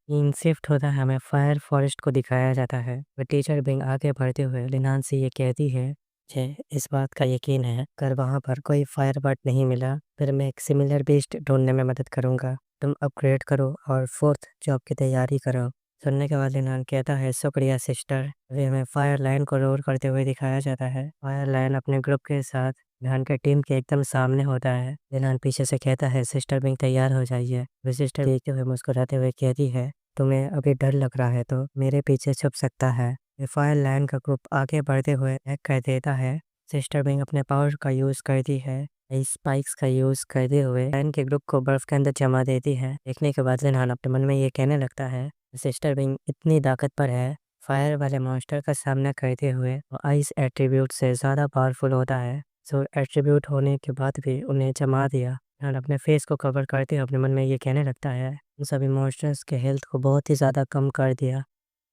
Scene shift होता है, हमें फायर फॉरेस्ट को दिखाया जाता है। वह टीचर बिंग आगे बढ़ते हुए लिनान से ये कहती है, मुझे इस बात का यकीन है अगर वहाँ पर कोई फायर बर्ड नहीं मिला फिर मैं एक सिमिलर बीस्ट ढूंढने में मदद करूँगा। तुम अपग्रेड करो और फोर्थ जॉब की तैयारी करो। सुनने के बाद लिनान कहता है, शुक्रिया सिस्टर। अभी हमें फायर लाइन को रोर करते हुए दिखाया जाता है। फायर लाइन अपने ग्रुप के साथ लिनान के टीम के एकदम सामने होता है। लिनान पीछे से कहता है, सिस्टर बिंग तैयार हो जाइए। वे सिस्टर देखते हुए मुस्कुराते हुए कहती है, तुम्हें अभी डर लग रहा है तो मेरे पीछे छुप सकता है। फायर लाइन का ग्रुप आगे बढ़ते हुए हैक कर देता है। सिस्टर बिंग अपने पावर का यूज करती है। इस स्पाइक्स का यूज करते हुए लाइन के ग्रुप को बर्फ के अंदर जमा देती है। देखने के बाद लिनान अपने मन में ये कहने लगता है, सिस्टर बिंग इतनी ताकतवर है, फायर वाले मॉन्स्टर का सामना करते हुए वो आइस एट्रीब्यूट से ज़्यादा पावरफुल होता है। सो एट्रीब्यूट होने के बाद भी उन्हें जमा दिया। लिनान अपने फेस को कवर करते हुए अपने मन में ये कहने लगता है, उन सभी मॉन्स्टर्स के हेल्थ को बहुत ही ज़्यादा कम कर दिया।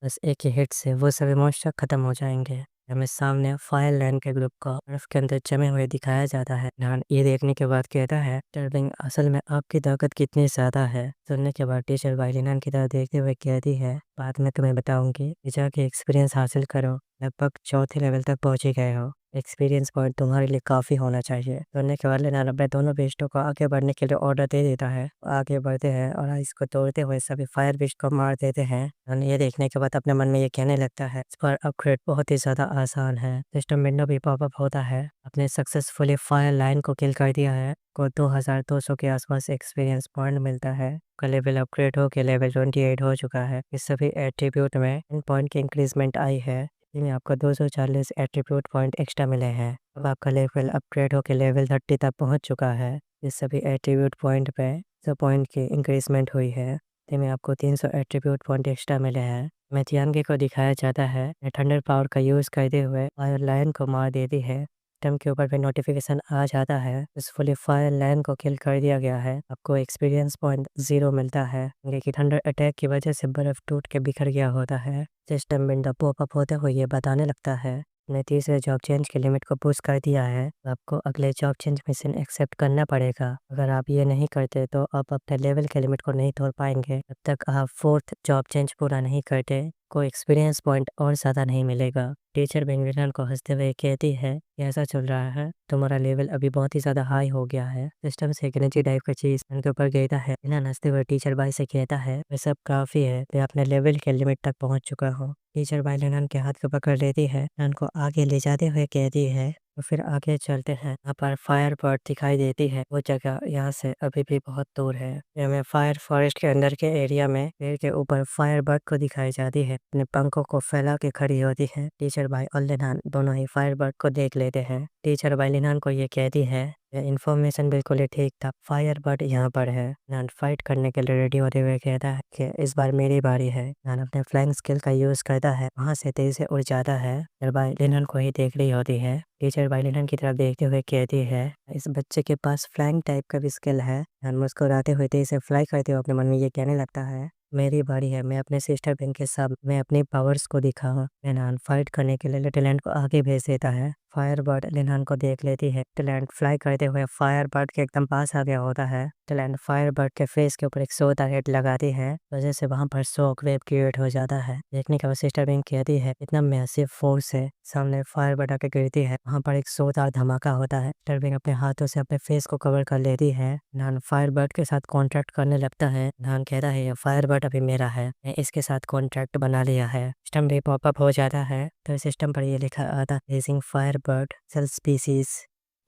बस एक ही हिट से वो सभी मॉन्स्टर खत्म हो जाएंगे। हमें सामने फायर लैंड के ग्रुप को बर्फ के अंदर जमे हुए दिखाया जाता है। नान ये देखने के बाद कहता है, टर्बिंग असल में आपकी ताकत कितनी ज्यादा है। सुनने के बाद टीचर वायलिनान की तरफ देखते हुए कहती है, बाद में तुम्हें बताऊंगी, जाके एक्सपीरियंस हासिल करो। लगभग चौथे लेवल तक पहुंचे गए हो। एक्सपीरियंस पॉइंट तुम्हारे लिए काफी होना चाहिए। सुनने के बाद लेनान अपने दोनों बेस्टों को आगे बढ़ने के लिए ऑर्डर दे देता है। आगे बढ़ते हैं और इसको तोड़ते हुए सभी फायर बिस्ट को मार देते हैं। और ये देखने के बाद अपने मन में ये कहने लगता है, इस पर अपग्रेड बहुत ही ज्यादा आसान है। सिस्टम विंडो भी पॉपअप होता है। अपने सक्सेसफुली फायर लाइन को किल कर दिया है को 2200 के आसपास एक्सपीरियंस पॉइंट मिलता है। का लेवल अपग्रेड हो के लेवल 28 हो चुका है। इस सभी एट्रीब्यूट में इन पॉइंट की इंक्रीजमेंट आई है। इसमें आपको 240 एट्रीब्यूट पॉइंट एक्स्ट्रा मिले हैं। अब आपका लेवल अपग्रेड होकर लेवल 30 तक पहुंच चुका है। इस सभी एट्रीब्यूट पॉइंट पे जो पॉइंट की इंक्रीजमेंट हुई है, इसमें आपको 300 एट्रीब्यूट पॉइंट एक्स्ट्रा मिले हैं। मैथियानगी को दिखाया जाता है, थंडर पावर का यूज़ करते हुए फायर लाइन को मार देती है। सिस्टम के ऊपर पे नोटिफिकेशन आ जाता है, सक्सेसफुली फायर लाइन को किल कर दिया गया है। आपको एक्सपीरियंस पॉइंट 0 मिलता है, क्योंकि थंडर अटैक की वजह से बर्फ टूट के बिखर गया होता है। सिस्टम विंडो पॉपअप होते हुए ये बताने लगता है, ने तीसरे जॉब चेंज की लिमिट को पुश कर दिया है। तो आपको अगले जॉब चेंज मिशन एक्सेप्ट करना पड़ेगा। अगर आप ये नहीं करते तो आप अपने लेवल के लिमिट को नहीं तोड़ पाएंगे। जब तक आप फोर्थ जॉब चेंज पूरा नहीं करते, कोई एक्सपीरियंस पॉइंट और ज़्यादा नहीं मिलेगा। टीचर बेंगलिन को हंसते हुए कहती है, कैसा चल रहा है, तुम्हारा लेवल अभी बहुत ही ज़्यादा हाई हो गया है। सिस्टम से एक एनर्जी टाइप का चीज़ उनके ऊपर गिरता है। बिना हंसते हुए टीचर बाई से कहता है, वह सब काफ़ी है, मैं अपने लेवल के लिमिट तक पहुंच चुका हूँ। टीचर बाई लेनन के हाथ को पकड़ लेती है, नन को आगे ले जाते हुए कहती है, तो फिर आगे चलते हैं। यहाँ पर फायर बर्ड दिखाई देती है। वो जगह यहाँ से अभी भी बहुत दूर है। हमें फायर फॉरेस्ट के अंदर के एरिया में पेड़ के ऊपर फायर बर्ड को दिखाई जाती है। अपने पंखों को फैला के खड़ी होती है। टीचर भाई और लिनान दोनों ही फायर बर्ड को देख लेते हैं। टीचर भाई लिनान को ये कहती है, यह इन्फॉर्मेशन बिल्कुल ही ठीक था, फायर बर्ड यहाँ पर है। नान फाइट करने के लिए रेडी होते हुए कहता है कि इस बार मेरी बारी है। नान अपने फ्लाइंग स्किल का यूज करता है, वहाँ से तेजी से उड़ जाता है। टीचर भाई लिनान को ही देख रही होती है। टीचर भाई लिनान की तरफ देखते हुए कहती है, इस बच्चे के पास फ्लाइंग टाइप का भी स्किल है। नान मुस्कुराते हुए तेजी से फ्लाई करते हुए अपने मन में ये कहने लगता है, मेरी बारी है, मैं अपने सिस्टर बहन के साथ मैं अपनी पावर्स को दिखाऊं। लिनान फाइट करने के लिए लिटिलैंड को आगे भेज देता है। फायर बर्ड लिनान को देख लेती है। लिटिलैंड फ्लाई करते हुए फायर बर्ड के एकदम पास आ गया होता है। लिटिलैंड फायर बर्ड के फेस के ऊपर एक सोता हिट लगाती है, वजह से वहां पर शॉक वेव क्रिएट हो जाता है। देखने के बाद सिस्टर बहन कहती है, इतना मैसिव फोर्स है। सामने फायर बर्ड आके गिरती है, वहां पर एक जोरदार धमाका होता है। सिस्टर बहन अपने हाथों से अपने फेस को कवर कर लेती है। नान फायर बर्ड के साथ कॉन्ट्रैक्ट करने लगता है। नान कहता है, ये फायर बर्ड अभी मेरा है, मैं इसके साथ कॉन्ट्रैक्ट बना लिया है। सिस्टम भी पॉपअप हो जाता है, तो सिस्टम पर ये लिखा आता है, raging firebird sale species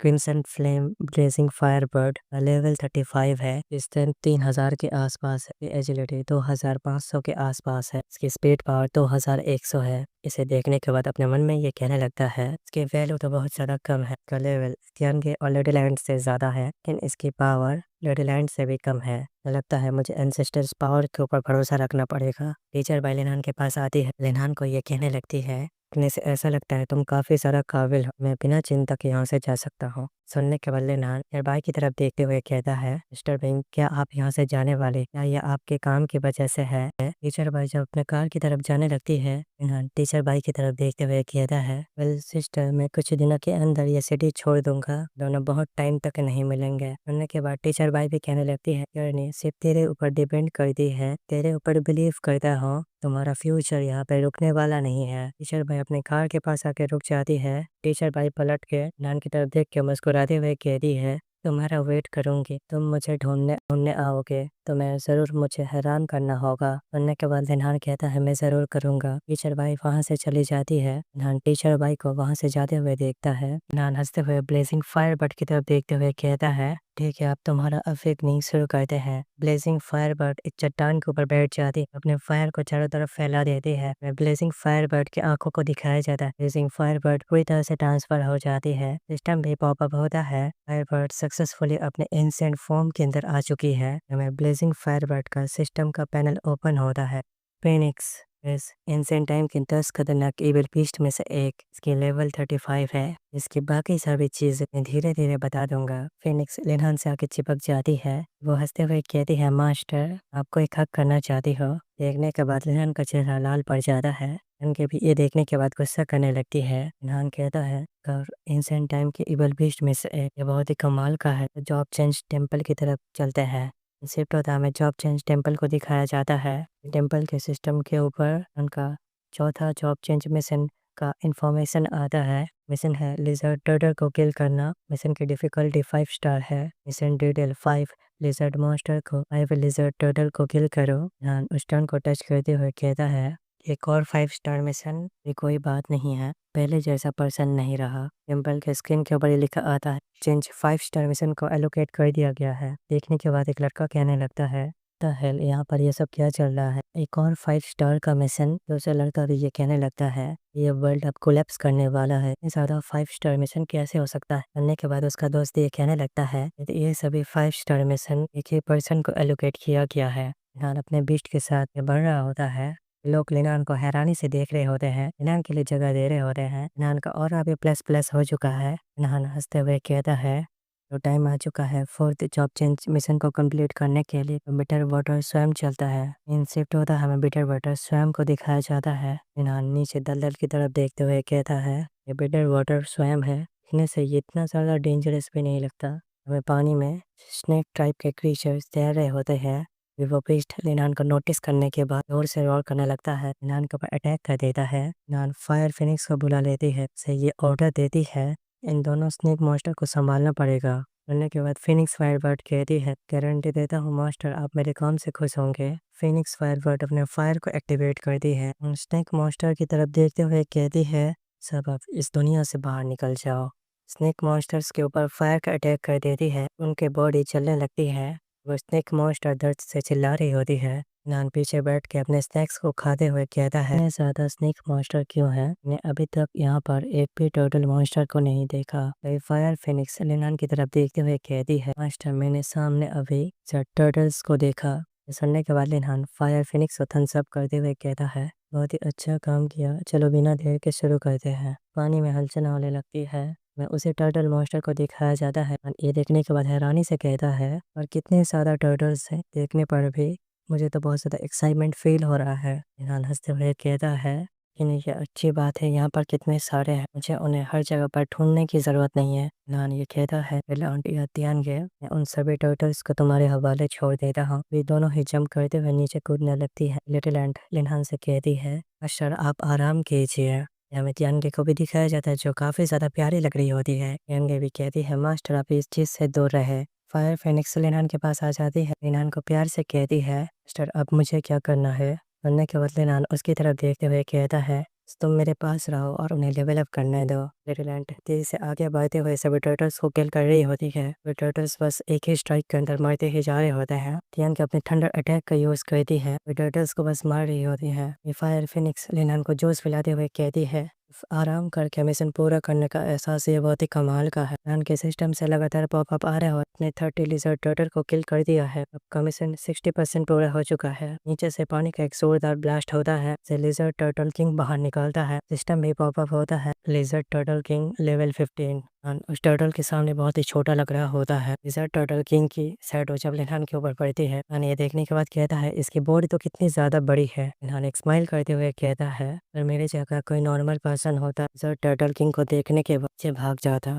crimson flame blazing firebird level 35 है। डिस्टेंस 3000 के आसपास है। एजिलिटी 2500 के आसपास है। इसकी स्पीड पावर 2100 है। इसे देखने के बाद अपने मन में ये कहने लगता है, इसकी वैल्यू तो बहुत ज़्यादा कम है। इसका लेवल थियन के और लेडीलैंड से ज़्यादा है, लेकिन इसकी पावर लेडीलैंड से भी कम है। लगता है मुझे एंसेस्टर्स पावर के ऊपर भरोसा रखना पड़ेगा। टीचर बाई लिनान के पास आती है। लिनान को ये कहने लगती है, देखने से ऐसा लगता है तुम काफी सारा काबिल हो, मैं बिना चिंता के यहाँ से जा सकता हूँ। सुनने के बाद लिनहान नेटरबाई की तरफ देखते हुए कहता है, मिस्टर बिंग क्या आप यहाँ से जाने वाले? क्या ये आपके काम की वजह से है? टीचर बाई जब अपने कार की तरफ जाने लगती है, लिनहान टीचर बाई की तरफ देखते हुए कहता है, वेल सिस्टर मैं कुछ दिनों के अंदर ये सिटी छोड़ दूंगा, दोनों बहुत टाइम तक नहीं मिलेंगे। सुनने के बाद टीचर बाई भी कहने लगती है, ने सिर्फ तेरे ऊपर डिपेंड करती है, तेरे ऊपर बिलीव करता हूँ, तुम्हारा फ्यूचर यहाँ पे रुकने वाला नहीं है। टीचर भाई अपने कार के पास आके रुक जाती है। टीचर भाई पलट के नान की तरफ देख के मुस्कुराते हुए कहती है, तुम्हारा वेट करूंगी, तुम मुझे ढूंढने ढूंढने आओगे तो मैं जरूर मुझे हैरान करना होगा। सुनने के बाद रेहान कहता है, मैं जरूर करूंगा। टीचर भाई वहाँ से चली जाती है। रेहान टीचर भाई को वहाँ से जाते हुए देखता है। रेहान हंसते हुए ब्लेजिंग फायर बर्ड की तरफ देखते हुए कहता है, ठीक है अब तुम्हारा अवेकनिंग शुरू करते हैं। ब्लेजिंग फायर बर्ड एक चट्टान के ऊपर बैठ जाती है, अपने फायर को चारों तरफ फैला देती है। ब्लेजिंग फायर बर्ड की आंखों को दिखाया जाता है। ब्लेजिंग फायर बर्ड पूरी तरह से ट्रांसफर हो जाती है। सिस्टम भी पॉपअप होता है। फायर बर्ड सक्सेसफुली अपने एंशिएंट फॉर्म के अंदर आ चुकी है। हमें ब्लेजिंग फायर बर्ड का सिस्टम का पैनल ओपन होता है। फिनिक्स इस एंशिएंट टाइम के 10 खतरनाक एविल बीस्ट में से एक, इसकी लेवल 35 है। इसकी बाकी सभी चीजें मैं धीरे धीरे बता दूंगा। फिनिक्स लिनहान से आके चिपक जाती है। वो हंसते हुए कहती है, मास्टर आपको एक हक करना चाहती हो। देखने के बाद लिनहान का चेहरा लाल पड़ जाता है। उनके भी ये देखने के बाद गुस्सा करने लगती है। लिनहान कहता है, और एंशिएंट टाइम के इवल बीस्ट में से एक, ये बहुत ही कमाल का है। जॉब चेंज टेम्पल की तरफ चलते हैं। शिफ्ट होता हमें जॉब चेंज टेम्पल को दिखाया जाता है। टेम्पल के सिस्टम के ऊपर उनका चौथा जॉब चेंज मिशन का इंफॉर्मेशन आता है। मिशन है लिजर्ड टर्टल को किल करना। मिशन की डिफिकल्टी 5 स्टार है। मिशन डिटेल 5, लिजर्ड मॉन्स्टर को 5 लिजर्ड टर्टल को किल करो। ध्यान उस टर्न को टच करते हुए कहता है, एक और 5 स्टार मिशन, ये कोई बात नहीं है, पहले जैसा पर्सन नहीं रहा। टेम्पल के स्क्रीन के ऊपर ये लिखा आता है, चेंज 5 स्टार मिशन को एलोकेट कर दिया गया है। देखने के बाद एक लड़का कहने लगता है, द हेल यहाँ पर ये सब क्या चल रहा है? एक और 5 स्टार का मिशन। दूसरा लड़का भी ये कहने लगता है, ये वर्ल्ड अब कोलैप्स करने वाला है, इतना ज्यादा 5 स्टार मिशन कैसे हो सकता है? करने के बाद उसका दोस्त ये कहने लगता है, ये सभी 5 स्टार मिशन एक ही पर्सन को एलोकेट किया गया है। ध्यान अपने बीस्ट के साथ ये बढ़ रहा होता है। लोग लिनान को हैरानी से देख रहे होते हैं, लिनान के लिए जगह दे रहे होते हैं। लिनान का और अभी प्लस प्लस हो चुका है। लिनान हंसते हुए कहता है, तो टाइम आ चुका है 4th जॉब चेंज मिशन को कंप्लीट करने के लिए। तो बिटर वाटर स्वयं चलता है। इन शिफ्ट होता है, हमें बिटर वाटर स्वयं को दिखाया जाता है। लिनान नीचे दलदल की तरफ देखते हुए कहता है, ये बिटर वाटर स्वयं है, दिखने से ये इतना ज़्यादा डेंजरस भी नहीं लगता। हमें पानी में स्नेक टाइप के क्रीचर्स तैर रहे होते हैं। वो बीस्ट लिनान को नोटिस करने के बाद जोर से रोर करने लगता है। लिनान के ऊपर अटैक कर देता है। लिनान फायर फिनिक्स को बुला लेती है, से ये ऑर्डर देती है, इन दोनों स्नेक मॉन्स्टर को संभालना पड़ेगा। करने के बाद फिनिक्स फायरबर्ड कहती है, गारंटी देता हूँ मास्टर आप मेरे काम से खुश होंगे। फिनिक्स फायरबर्ड अपने फायर को एक्टिवेट करती है। स्नेक मॉन्स्टर की तरफ देखते हुए कहती है, सब अब इस दुनिया से बाहर निकल जाओ। स्नेक मॉन्स्टर्स के ऊपर फायर का अटैक कर देती है। उनके बॉडी चलने लगती है। वो स्नेक मॉन्स्टर दर्द से चिल्ला रही होती है। नान पीछे बैठ के अपने स्नैक्स को खाते हुए कहता है, इतने ज्यादा स्नेक मॉन्स्टर क्यों है? मैंने अभी तक यहाँ पर एक भी टर्टल मॉन्स्टर को नहीं देखा। फायर फिनिक्स लिनान की तरफ देखते हुए कहती है, मास्टर मैंने सामने अभी टर्टल्स को देखा। सुनने के बाद लिनान फायर फिनिक्स को थम्स अप करते हुए कहता है, बहुत ही अच्छा काम किया, चलो बिना देर के शुरू करते हैं। पानी में हलचल होने लगती है। मैं उसे टर्टल मॉन्स्टर को दिखाया जाता है। ये देखने के बाद हैरानी से कहता है, और कितने सारा टर्टल्स हैं, देखने पर भी मुझे तो बहुत ज़्यादा एक्साइटमेंट फील हो रहा है। लिनान हंसते हुए कहता है, ये अच्छी बात है, यहाँ पर कितने सारे हैं, मुझे उन्हें हर जगह पर ढूंढने की ज़रूरत नहीं है। लिनान ये कहता है, पहले आंटी ध्यान गए, मैं उन सभी टर्टल्स को तुम्हारे हवाले छोड़ देता हूँ। वे दोनों ही जंप करते हुए नीचे कूदने लगती है। लिटिल एंट लिनान से कहती है, मास्टर आप आराम कीजिए। हमें तियांगे को भी दिखाया जाता है, जो काफ़ी ज़्यादा प्यारी लग रही होती है। तियांगे भी कहती है, मास्टर आप इस चीज़ से दूर रहे। फायर फेनिक्स लिनान के पास आ जाती है। लिनान को प्यार से कहती है, मास्टर अब मुझे क्या करना है? करने के बाद लिनान उसकी तरफ देखते हुए कहता है, तुम मेरे पास रहो और उन्हें लेवल अप करने दो। लिटिल एंट तेजी से आगे बढ़ते हुए सभी टर्टल्स को किल कर रही होती है। वे टर्टल्स बस एक ही स्ट्राइक के अंदर मरते ही जा रहे होते हैं। तियान के अपने थंडर अटैक का यूज करती है। वे टर्टल्स को बस मार रही होती है। ये फायर फिनिक्स लिनान को जूस पिलाते हुए कहती है, आराम करके मिशन पूरा करने का एहसास ये बहुत ही कमाल का है। लिनान के सिस्टम से लगातार पॉपअप आ रहे हो, अपने 30 लिजर्ड टर्टल को किल कर दिया है। अब का मिशन 60% पूरा हो चुका है। नीचे से पानी का एक जोरदार ब्लास्ट होता है, से लिजर्ड टर्टल किंग बाहर निकलता है। सिस्टम भी पॉपअप होता है, लिजर्ड टर्टल किंग लेवल 15। उस टर्टल के सामने बहुत ही छोटा लग रहा होता है। लिज़र्ड टर्टल किंग की शैडो जब लिनहान के ऊपर पड़ती है, ये देखने के बाद कहता है इसकी बॉडी तो कितनी ज़्यादा बड़ी है। लिनहान एक स्माइल करते हुए कहता है अगर मेरे जगह कोई नॉर्मल पर्सन होता लिज़र्ड टर्टल किंग को देखने के बाद से भाग जाता।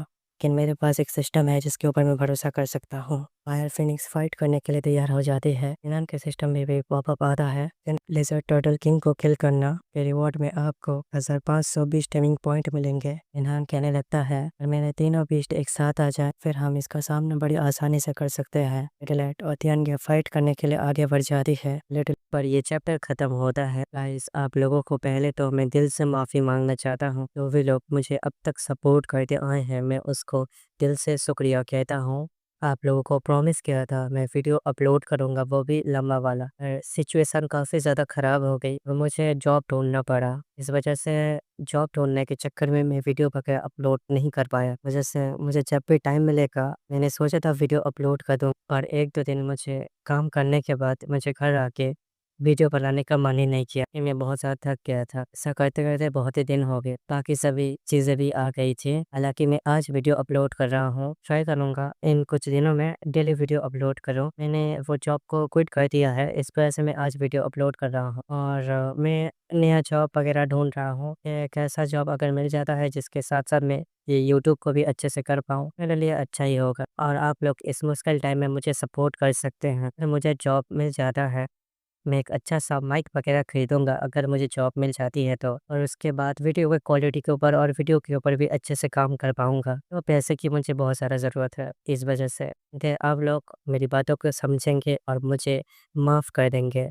लेकिन मेरे पास एक सिस्टम है जिसके ऊपर मैं भरोसा कर सकता हूँ। फायर फिनिक्स फाइट करने के लिए तैयार हो जाती है। लिनहान के सिस्टम में भी पॉपअप आता है लिज़र्ड टर्टल किंग को किल करना के रिवॉर्ड में आपको 1520 टेमिंग पॉइंट मिलेंगे। लिनहान कहने लगता है अगर मेरे तीनों बीस्ट एक साथ आ जाए फिर हम इसका सामना बड़ी आसानी से कर सकते हैं। लिटिल और थियन फाइट करने के लिए आगे बढ़ जाती है। लिटिल पर ये चैप्टर खत्म होता है। गाइस आप लोगों को पहले तो मैं दिल से माफ़ी मांगना चाहता हूँ। जो भी लोग मुझे अब तक सपोर्ट करते आए हैं मैं उसको दिल से शुक्रिया कहता हूँ। आप लोगों को प्रॉमिस किया था मैं वीडियो अपलोड करूँगा, वो भी लंबा वाला। सिचुएशन काफ़ी ज़्यादा ख़राब हो गई और मुझे जॉब ढूँढना पड़ा। इस वजह से जॉब ढूँढने के चक्कर में मैं वीडियो वगैरह अपलोड नहीं कर पाया। वजह से मुझे जब भी टाइम मिलेगा मैंने सोचा था वीडियो अपलोड कर दूँ, और 1-2 दिन मुझे काम करने के बाद मुझे घर आके वीडियो बनाने का मन ही नहीं किया। मैं बहुत ज़्यादा थक गया था। ऐसा करते-करते बहुत ही दिन हो गए। बाकी सभी चीज़ें भी आ गई थी। हालाँकि मैं आज वीडियो अपलोड कर रहा हूँ। ट्राई करूँगा इन कुछ दिनों में डेली वीडियो अपलोड करूँ। मैंने वो जॉब को क्विट कर दिया है, इस वजह से मैं आज वीडियो अपलोड कर रहा हूँ। और मैं नया जॉब वगैरह ढूँढ रहा हूँ। एक ऐसा जॉब अगर मिल जाता है जिसके साथ-साथ मैं ये यूट्यूब को भी अच्छे से कर पाऊँ, मेरे लिए अच्छा ही होगा। और आप लोग इस मुश्किल टाइम में मुझे सपोर्ट कर सकते हैं। अगर मुझे जॉब मिल जाता है मैं एक अच्छा-सा माइक वगैरह खरीदूँगा अगर मुझे जॉब मिल जाती है तो। और उसके बाद वीडियो की क्वालिटी के ऊपर और वीडियो के ऊपर भी अच्छे से काम कर पाऊँगा। तो पैसे की मुझे बहुत ज़्यादा ज़रूरत है। इस वजह से आप लोग मेरी बातों को समझेंगे और मुझे माफ़ कर देंगे।